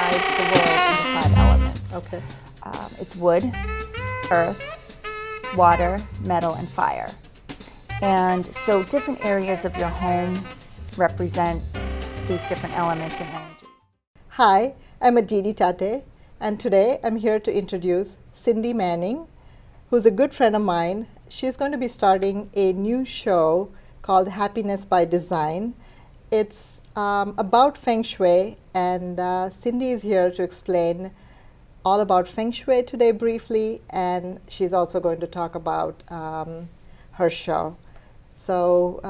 divides the world into 5 elements. Okay. It's wood, earth, water, metal, and fire. And so different areas of your home represent these different elements and energies. Hi, I'm Aditi Tate, and today I'm here to introduce Cindy Manning, who's a good friend of mine. She's going to be starting a new show called Happiness by Design. It's about Feng Shui, and Cindy is here to explain all about Feng Shui today briefly, and she's also going to talk about her show. So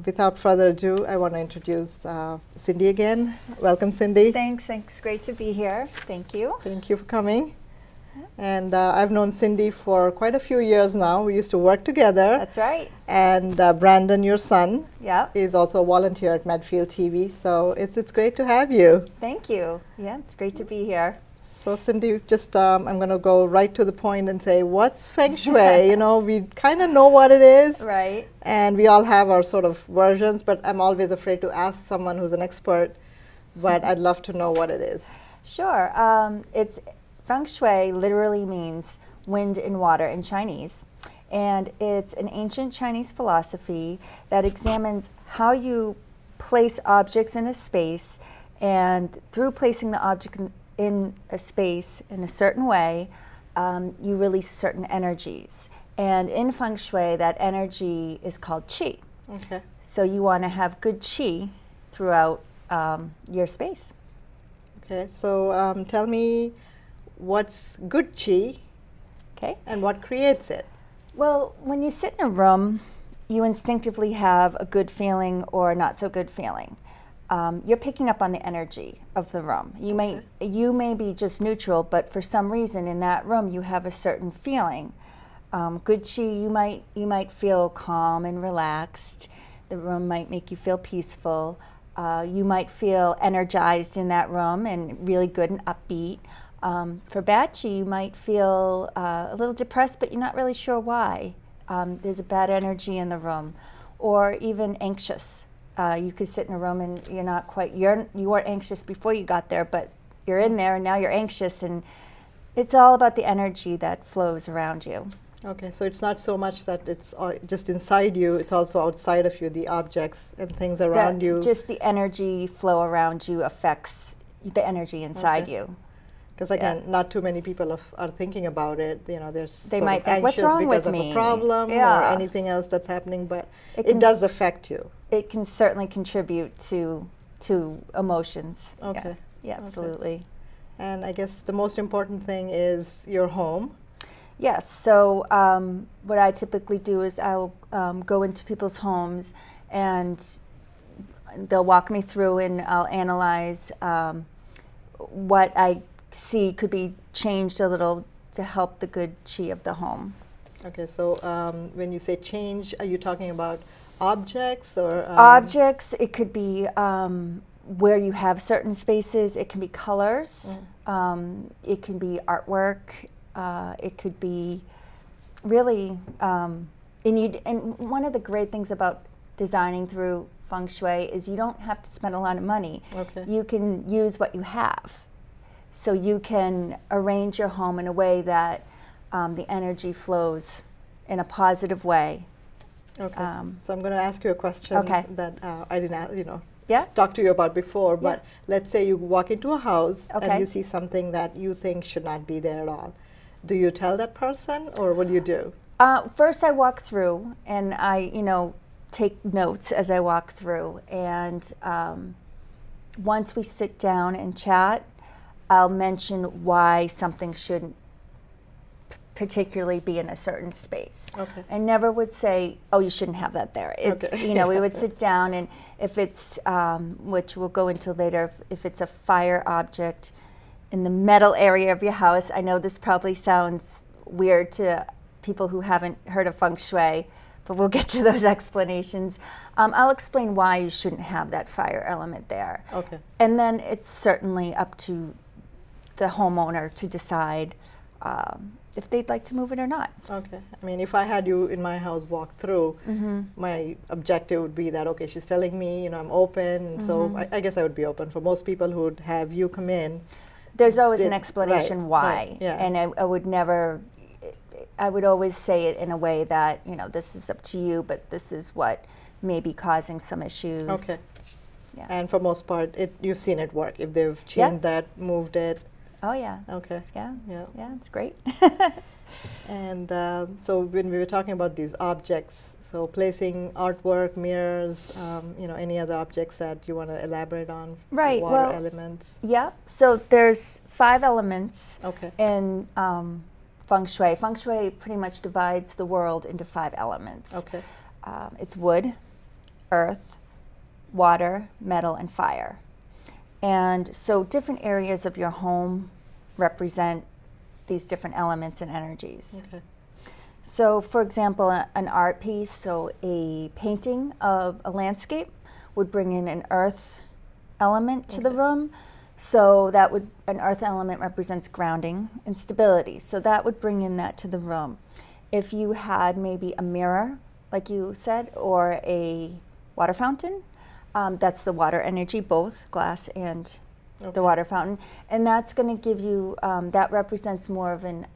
without further ado, I want to introduce Cindy again. Welcome, Cindy. Thanks. Great to be here. Thank you. Thank you for coming. And I've known Cindy for quite a few years now. We used to work together. That's right. And Brandon, your son, Yep. is also a volunteer at Medfield TV. So it's great to have you. Thank you. Yeah, it's great to be here. So Cindy, just I'm going to go right to the point and say, what's Feng Shui? You know, we kind of know what it is. Right. And we all have our sort of versions, but I'm always afraid to ask someone who's an expert. But I'd love to know what it is. Sure. It's Feng Shui literally means wind and water in Chinese. And it's an ancient Chinese philosophy that examines how you place objects in a space, and through placing the object in a space in a certain way, you release certain energies. And in Feng Shui, that energy is called qi. Okay. So you want to have good qi throughout your space. Okay, so tell me what's good qi, Okay. and what creates it? Well, when you sit in a room, you instinctively have a good feeling or a not so good feeling. You're picking up on the energy of the room. You may be just neutral, but for some reason in that room you have a certain feeling. Good qi, you might feel calm and relaxed. The room might make you feel peaceful. You might feel energized in that room and really good and upbeat. For bad qi, you might feel a little depressed, but you're not really sure why. There's a bad energy in the room, or even anxious. You could sit in a room and you're not quite, you weren't anxious before you got there, but you're in there and now you're anxious, and it's all about the energy that flows around you. Okay, so it's not so much that it's just inside you, it's also outside of you, the objects and things around you. Just the energy flow around you affects the energy inside you. Because again, not too many people are thinking about it. You know, they might think, what's wrong because with of me? a problem or anything else that's happening, but it does affect you. It can certainly contribute to emotions. Okay. Yeah, absolutely. And I guess the most important thing is your home. Yes. So what I typically do is I'll go into people's homes, and they'll walk me through, and I'll analyze what I see could be changed a little to help the good qi of the home. Okay. So when you say change, are you talking about objects or objects? It could be where you have certain spaces. It can be colors. It can be artwork. It could be really, and one of the great things about designing through Feng Shui is you don't have to spend a lot of money. Okay. You can use what you have. So you can arrange your home in a way that the energy flows in a positive way. Okay. So I'm going to ask you a question that I didn't, talk to you about before. But let's say you walk into a house and you see something that you think should not be there at all. Do you tell that person, or what do you do? First, I walk through, and I, take notes as I walk through. And once we sit down and chat, I'll mention why something shouldn't particularly be in a certain space. Okay. I never would say, oh, you shouldn't have that there. It's, we would sit down, and if it's, which we'll go into later, if it's a fire object in the metal area of your house, I know this probably sounds weird to people who haven't heard of Feng Shui, but we'll get to those explanations. I'll explain why you shouldn't have that fire element there. Okay. And then it's certainly up to the homeowner to decide if they'd like to move it or not. Okay. I mean, if I had you in my house walk through, my objective would be that, okay, she's telling me, I'm open. So I guess I would be open. For most people who would have you come in, There's always an did- explanation right, why, right, yeah. and I would never. I would always say it in a way that, you know, this is up to you, but this is what may be causing some issues. Okay. Yeah. And for most part, you've seen it work. If they've Yeah. changed that, moved it. Oh yeah. Okay. Yeah. Yeah. Yeah. It's great. And so when we were talking about these objects, so placing artwork, mirrors, any other objects that you want to elaborate on? Right, Water well- elements. Yeah. So there's 5 elements Okay. in Feng Shui. Feng Shui pretty much divides the world into 5 elements. Okay. It's wood, earth, water, metal, and fire. And so different areas of your home represent these different elements and energies. Okay. So, for example, an art piece, so a painting of a landscape would bring in an earth element to the Okay. room. So an earth element represents grounding and stability. So that would bring in that to the room. If you had maybe a mirror, like you said, or a water fountain, that's the water energy, both glass and Okay. the water fountain. And that's going to give you, that represents more of an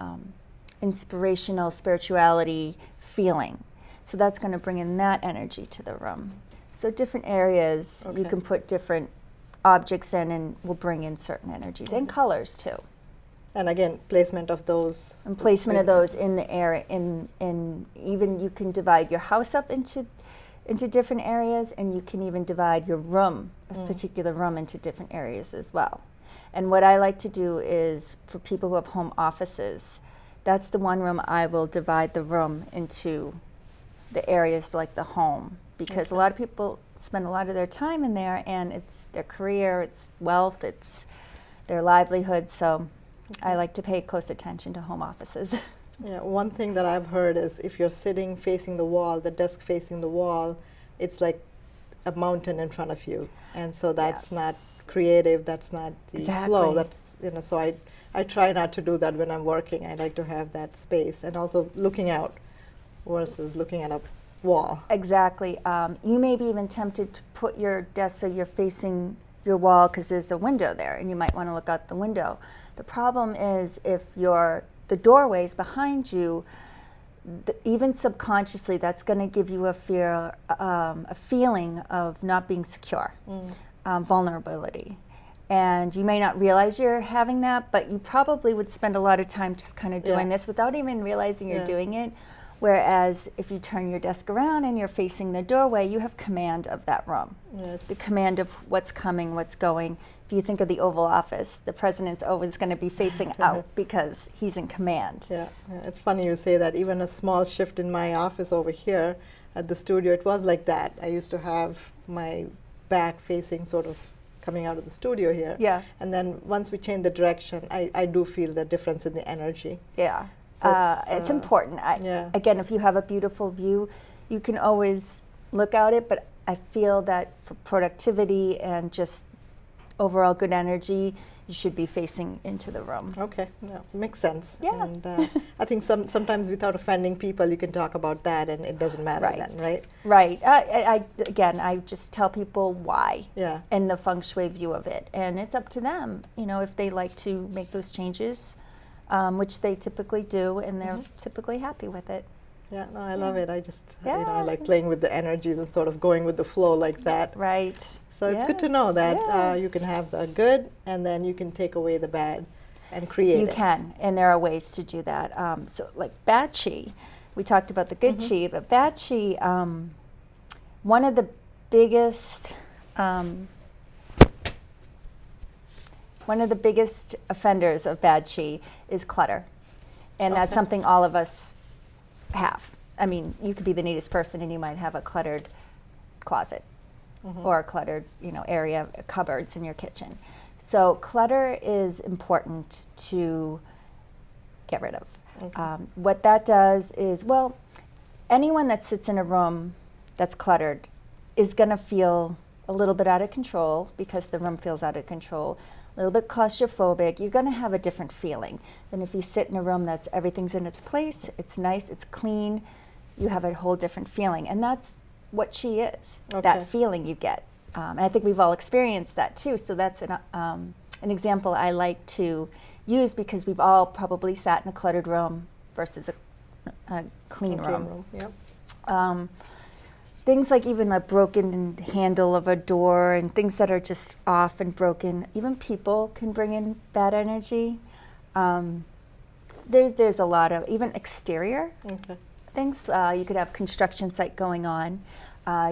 inspirational spirituality feeling. So that's going to bring in that energy to the room. So different areas you Okay. can put different objects in and will bring in certain energies and colors too. And again, placement of those. And placement of those in the area, in even you can divide your house up into different areas, and you can even divide your room, a particular room, into different areas as well. And what I like to do is for people who have home offices, that's the one room I will divide the room into the areas like the home, because a lot of people spend a lot of their time in there, and it's their career, it's wealth, it's their livelihood. So I like to pay close attention to home offices. Yeah, one thing that I've heard is if you're sitting facing the wall, the desk facing the wall, it's like a mountain in front of you. And so that's not Yes. creative, that's not the flow. Exactly. That's, so I try not to do that when I'm working. I like to have that space and also looking out versus looking at a wall. Exactly. You may be even tempted to put your desk so you're facing your wall because there's a window there, and you might want to look out the window. The problem is if the doorway's behind you, even subconsciously, that's going to give you a feeling of not being secure, vulnerability. And you may not realize you're having that, but you probably would spend a lot of time just kind of doing Yeah. this without even realizing you're Yeah. doing it. Whereas if you turn your desk around and you're facing the doorway, you have command of that room. Yes. The command of what's coming, what's going. If you think of the Oval Office, the president's always going to be facing out because he's in command. Yeah, it's funny you say that. Even a small shift in my office over here at the studio, it was like that. I used to have my back facing sort of coming out of the studio here. Yeah. And then once we change the direction, I do feel the difference in the energy. Yeah. So It's important. yeah. Again, if you have a beautiful view, you can always look out it, but I feel that for productivity and just overall good energy, you should be facing into the room. Okay, yeah, makes sense. Yeah. And I think sometimes without offending people, you can talk about that and it doesn't matter Right. then, right? Right. I just tell people why Yeah. and the feng shui view of it. And it's up to them, if they like to make those changes, which they typically do, and they're typically happy with it. Yeah, no, I love it. I just, I Yeah. like playing with the energies and sort of going with the flow like that. Right. So it's good to know that Yeah. you can have the good and then you can take away the bad and create You it. can, and there are ways to do that. So like bad chi, we talked about the good chi, but bad chi, one of the biggest offenders of bad chi is clutter. And that's Okay. something all of us have. I mean, you could be the neatest person and you might have a cluttered closet or a cluttered, area, cupboards in your kitchen. So clutter is important to get rid of. Okay. What that does is, anyone that sits in a room that's cluttered is going to feel a little bit out of control because the room feels out of control, a little bit claustrophobic. You're going to have a different feeling than if you sit in a room that's everything's in its place, it's nice, it's clean. You have a whole different feeling, and that's what chi is. Okay. That feeling you get, and I think we've all experienced that too. So that's an example I like to use, because we've all probably sat in a cluttered room versus a clean room. Yep. Things like even a broken handle of a door and things that are just off and broken. Even people can bring in bad energy. There's a lot of even exterior things. You could have construction site going on.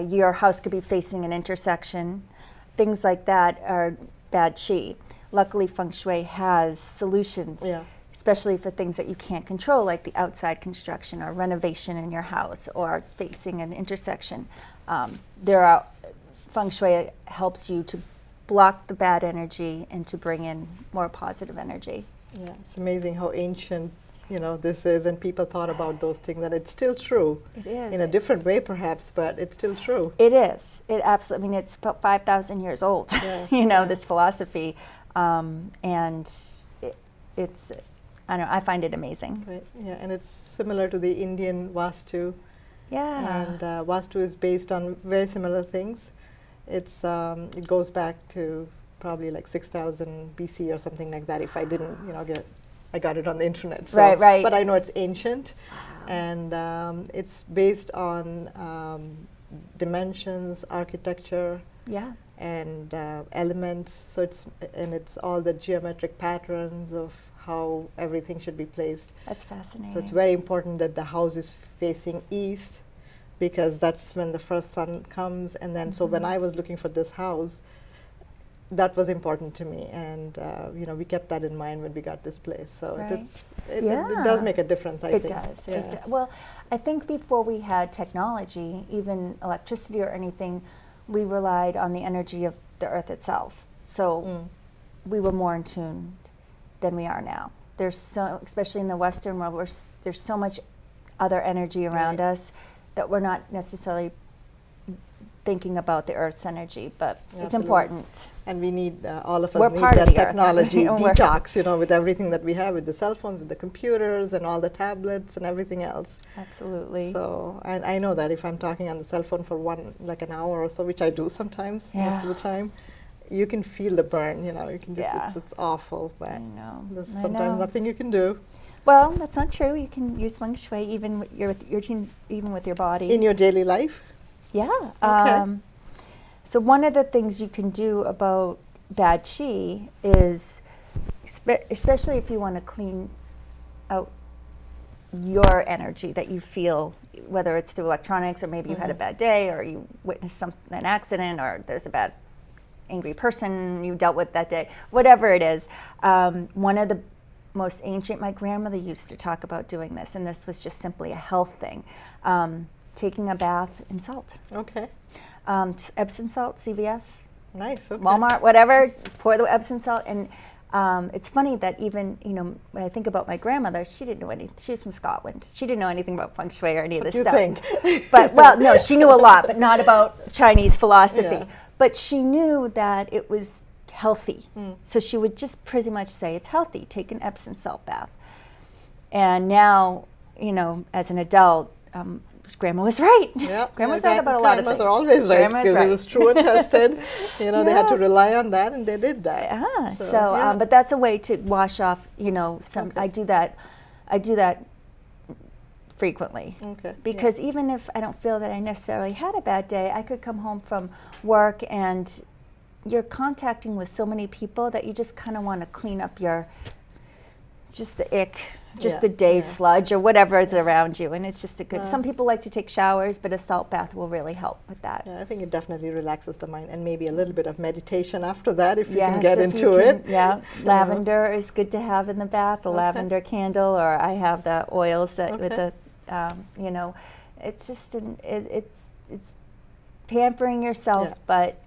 Your house could be facing an intersection. Things like that are bad chi. Luckily, Feng Shui has solutions, especially for things that you can't control, like the outside construction or renovation in your house or facing an intersection. Feng Shui helps you to block the bad energy and to bring in more positive energy. Yeah, it's amazing how ancient, this is, and people thought about those things, and it's still true. It is. In a different way, perhaps, but it's still true. It is. It absolutely. I mean, it's about 5,000 years old. This philosophy, and it's. I don't know. I find it amazing. Right. Yeah, and it's similar to the Indian Vastu. Yeah. And Vastu is based on very similar things. It goes back to probably like 6,000 BC or something like that. If I didn't, I got it on the internet. So, right. But I know it's ancient, and it's based on dimensions, architecture, and elements. So it's all the geometric patterns of how everything should be placed. That's fascinating. So it's very important that the house is facing east, because that's when the first sun comes. And then, so when I was looking for this house, that was important to me, and we kept that in mind when we got this place. So it does make a difference, I think. It does. Yeah. Well, I think before we had technology, even electricity or anything, we relied on the energy of the earth itself. So we were more in tune than we are now. Especially in the Western world, there's so much other energy around us that we're not necessarily thinking about the Earth's energy, but it's important. And we need, all of us We're need part of that the Earth. technology detox, with everything that we have, with the cell phones, with the computers, and all the tablets, and everything else. Absolutely. So, and I know that if I'm talking on the cell phone for an hour or so, which I do sometimes, most of the time, you can feel the burn, you can just, it's awful, but I know. there's sometimes nothing you can do. Well, that's not true. You can use Feng Shui even with your team, even with your body. In your daily life? Yeah. Okay. So one of the things you can do about bad chi is, especially if you want to clean out your energy that you feel, whether it's through electronics or maybe you had a bad day or you witnessed an accident or there's a bad angry person you dealt with that day, whatever it is. One of the most ancient, my grandmother used to talk about doing this, and this was just simply a health thing. Taking a bath in salt. Okay. Epsom salt, CVS, Nice. Okay. Walmart, whatever, pour the Epsom salt. And it's funny that even, when I think about my grandmother, she didn't know anything. She was from Scotland. She didn't know anything about Feng Shui or any of this stuff. What do you think? But, well, no, she knew a lot, but not about Chinese philosophy. Yeah. But she knew that it was healthy. So she would just pretty much say, it's healthy, take an Epsom salt bath. And now, as an adult, Grandma was right. Yeah. Grandma's right about a lot of things. Grandmas are always right, Grandma's because right. it was true and tested. They had to rely on that, and they did that. Yeah. But that's a way to wash off. Some. Okay. I do that frequently. Okay. Because even if I don't feel that I necessarily had a bad day, I could come home from work and you're contacting with so many people that you just kind of want to clean up just the ick. Just the day's sludge or whatever is around you, and it's just a good. Some people like to take showers, but a salt bath will really help with that. Yeah, I think it definitely relaxes the mind, and maybe a little bit of meditation after that, if you Yes, can get if into you it. can, yeah, lavender is good to have in the bath. A lavender candle, or I have the oils that with the, it's just it's pampering yourself, but.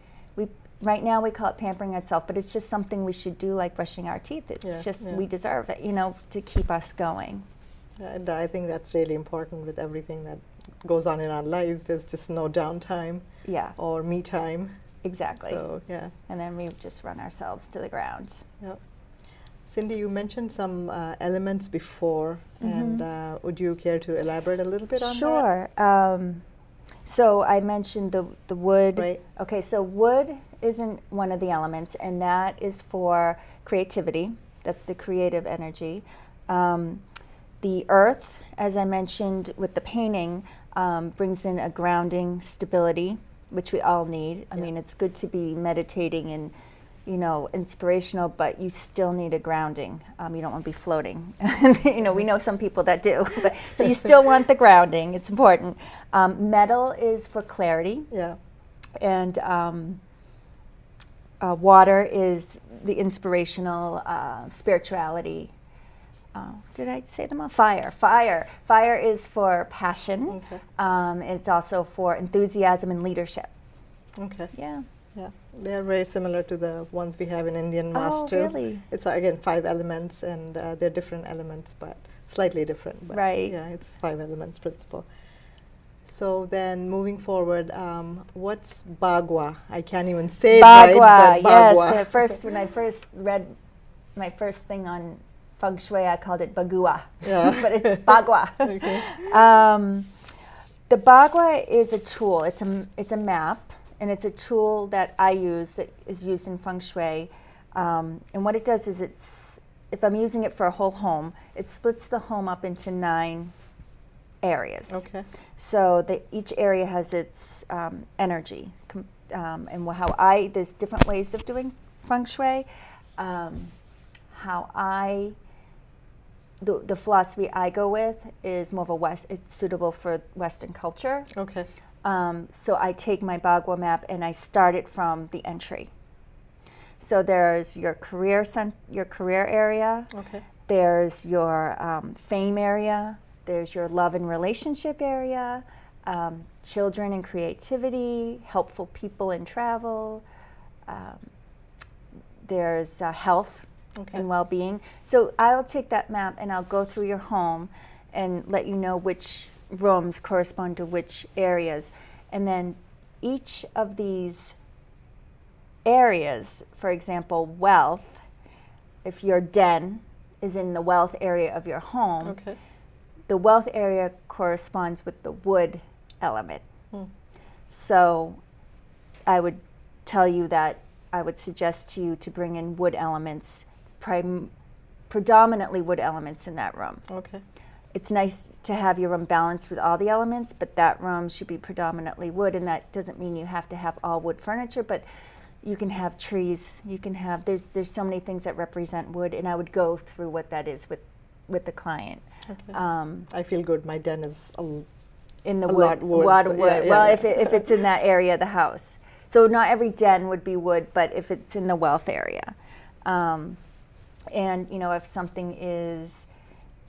Right now we call it pampering ourselves, but it's just something we should do, like brushing our teeth. It's we deserve it, to keep us going. And I think that's really important with everything that goes on in our lives. There's just no downtime or me time. Exactly. So, and then we just run ourselves to the ground. Yep. Cindy, you mentioned some elements before, and would you care to elaborate a little bit on that? Sure. So I mentioned the wood. Right. Okay, so wood isn't one of the elements, and that is for creativity. That's the creative energy. The earth, as I mentioned with the painting, brings in a grounding stability, which we all need. I mean, it's good to be meditating and, you know, inspirational, but you still need a grounding. You don't want to be floating. You know, we know some people that do. But, so you still want the grounding. It's important. Metal is for clarity. Yeah. And water is the inspirational spirituality. Did I say them all? Fire. Fire is for passion. Okay. It's also for enthusiasm and leadership. Okay. Yeah. Yeah, they are very similar to the ones we have in Indian Mass Oh, too. really? It's again 5 elements, and they're different elements, but slightly different. But Right. Yeah, it's 5 elements principle. So then, moving forward, what's Bagua? I can't even say it Bagua, right, but yes. Bagua. At first, when I first read my first thing on Feng Shui, I called it Bagua. Yeah. But it's Bagua. Okay. The Bagua is a tool. It's a map, and it's a tool that I use that is used in Feng Shui. And what it does is if I'm using it for a whole home, it splits the home up into 9 areas. Okay. So each area has its energy. And there's different ways of doing Feng Shui. The philosophy I go with is more of it's suitable for Western culture. Okay. So I take my Bagua map and I start it from the entry. So there's your career area. Okay. There's your fame area. There's your love and relationship area. Children and creativity. Helpful people and travel. There's health. Okay. And well-being. So I'll take that map and I'll go through your home and let you know which rooms correspond to which areas. And then each of these areas, for example, wealth, if your den is in the wealth area of your home, Okay. the wealth area corresponds with the wood element. Hmm. So I would tell you that I would suggest to you to bring in wood elements, predominantly wood elements in that room. Okay. It's nice to have your room balanced with all the elements, but that room should be predominantly wood, and that doesn't mean you have to have all wood furniture, but you can have trees, you can have, there's so many things that represent wood, and I would go through what that is with the client. Okay. I feel good. My den is In the A wood, lot wood, lot so of yeah, wood. yeah, Well, yeah. if it's in that area of the house. So not every den would be wood, but if it's in the wealth area. And, you know, if something is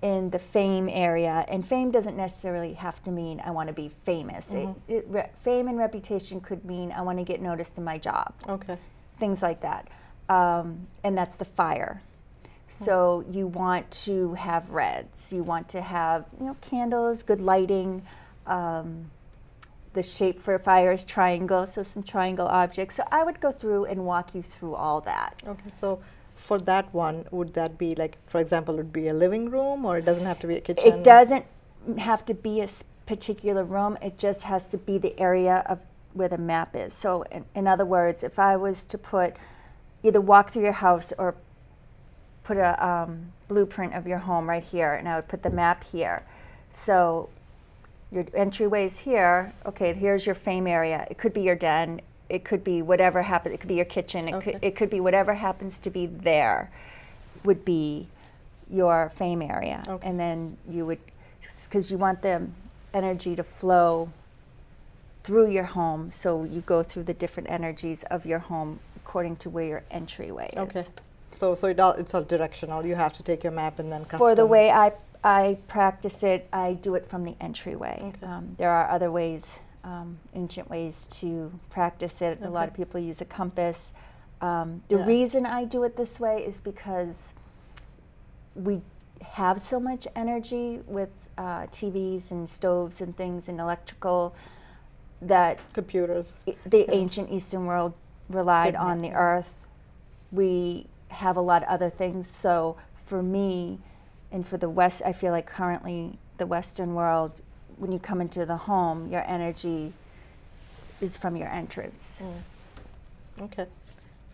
in the fame area, and fame doesn't necessarily have to mean I want to be famous. Mm-hmm. Fame and reputation could mean I want to get noticed in my job, Okay. things like that. And that's the fire. So you want to have reds. You want to have, you know, candles, good lighting. The shape for fire is triangle, so some triangle objects. So I would go through and walk you through all that. Okay. So for that one, would that be like, for example, it would be a living room, or it doesn't have to be a kitchen? It doesn't have to be a particular room. It just has to be the area of where the map is. So in other words, if I was to either walk through your house or put a blueprint of your home right here, and I would put the map here. So your entryway's here. Okay, here's your fame area. It could be your den. It could be whatever happens. It could be your kitchen. It could be whatever happens to be there would be your fame area. Okay. And then you would, because you want the energy to flow through your home, so you go through the different energies of your home according to where your entryway is. Okay. So it's all directional. You have to take your map and then custom. For the way I practice it, I do it from the entryway. Okay. There are other ways, ancient ways to practice it. A lot of people use a compass. The reason I do it this way is because we have so much energy with TVs and stoves and things and electrical that computers. The ancient Eastern world relied on the earth. We have a lot of other things. So for me and for the West, I feel like currently the Western world, when you come into the home, your energy is from your entrance. Okay.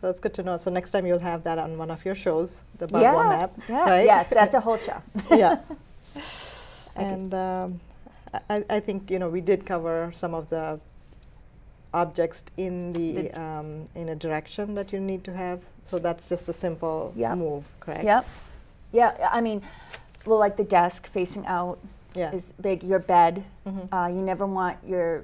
So it's good to know. So next time you'll have that on one of your shows, the Bagua map, Yeah. right? Yes, that's a whole show. Yeah. And I think, you know, we did cover some of the objects in the in a direction that you need to have. So that's just a simple move, correct? Yep. Yeah. I mean, well, like the desk facing out is big. Your bed. You never want you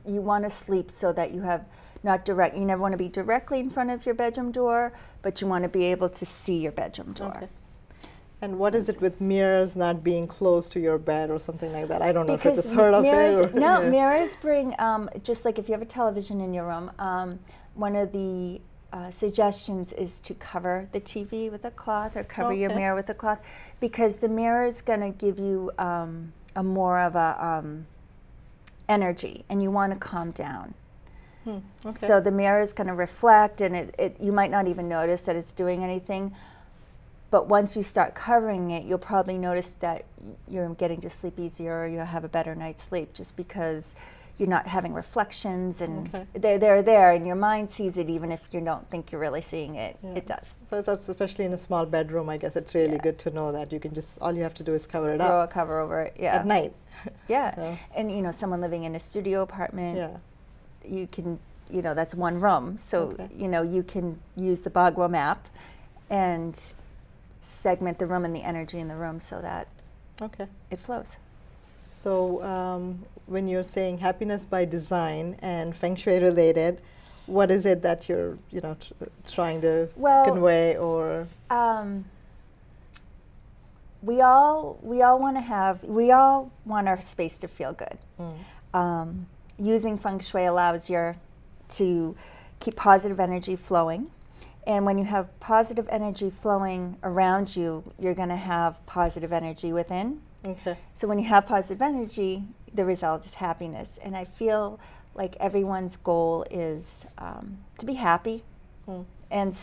want to sleep so that you have not direct. You never want to be directly in front of your bedroom door, but you want to be able to see your bedroom door. Okay. And what is it with mirrors not being close to your bed or something like that? I don't know if you just heard of it. Or no, mirrors bring, just like if you have a television in your room, one of the suggestions is to cover the TV with a cloth or cover your mirror with a cloth, because the mirror is going to give you a more of a energy, and you want to calm down. So the mirror is going to reflect, and you might not even notice that it's doing anything. But once you start covering it, you'll probably notice that you're getting to sleep easier, or you'll have a better night's sleep, just because you're not having reflections, and they're there, and your mind sees it even if you don't think you're really seeing it. It does. So that's especially in a small bedroom. I guess it's really good to know that you can just, all you have to do is cover it Throw up. a cover over it. Yeah. At night. Yeah. And you know, someone living in a studio apartment, you can, you know, that's one room. So you know, you can use the Bagua map and segment the room and the energy in the room so that it flows. So when you're saying happiness by design and Feng Shui related, what is it that you're, you know, trying to convey? Or we all want our space to feel good. Using Feng Shui allows you to keep positive energy flowing. And when you have positive energy flowing around you, you're going to have positive energy within. So when you have positive energy, the result is happiness. And I feel like everyone's goal is to be happy. And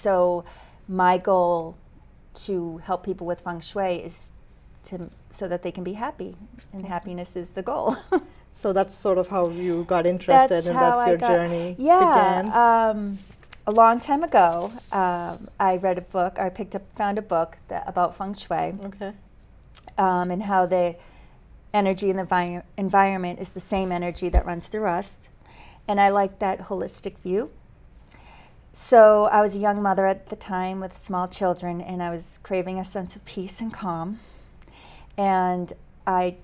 my goal to help people with Feng Shui is so that they can be happy. And happiness is the goal. So that's sort of how you got interested, and that's your journey began? A long time ago, I read a book. I found a book about Feng Shui, and how the energy in the environment is the same energy that runs through us, and I liked that holistic view. So I was a young mother at the time with small children, and I was craving a sense of peace and calm, and I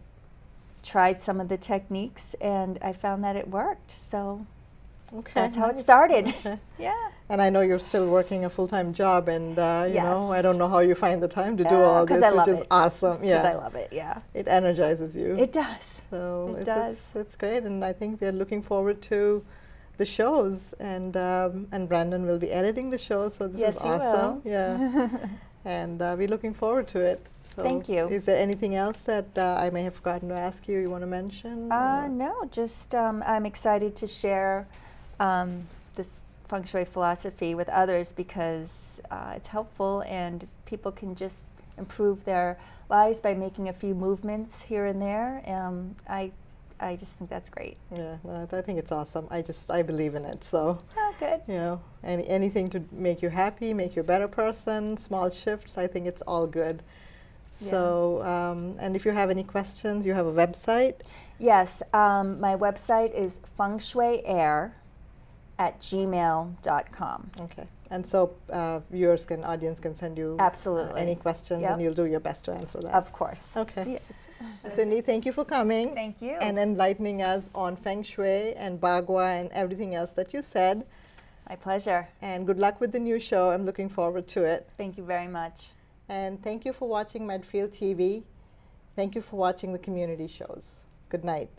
tried some of the techniques, and I found that it worked. So that's how it started. And I know you're still working a full-time job, and you know, I don't know how you find the time to do all this, which is awesome. Because I love it. It energizes you. It does. So it's great, and I think we're looking forward to the shows, and Brandon will be editing the show, so this is awesome. And we're looking forward to it. So thank you. Is there anything else that I may have forgotten to ask you want to mention? No, just I'm excited to share this Feng Shui philosophy with others, because it's helpful, and people can just improve their lives by making a few movements here and there. I just think that's great. Yeah, I think it's awesome. I believe in it. So good. You know, anything to make you happy, make you a better person, small shifts, I think it's all good. So, and if you have any questions, you have a website? Yes, my website is fengshuiair@gmail.com. Okay, and so viewers audience can send you any questions, and you'll do your best to answer that. Of course. Okay. Yes. Cindy, thank you for coming. Thank you. And enlightening us on Feng Shui and Bagua and everything else that you said. My pleasure. And good luck with the new show. I'm looking forward to it. Thank you very much. And thank you for watching Medfield TV. Thank you for watching the community shows. Good night.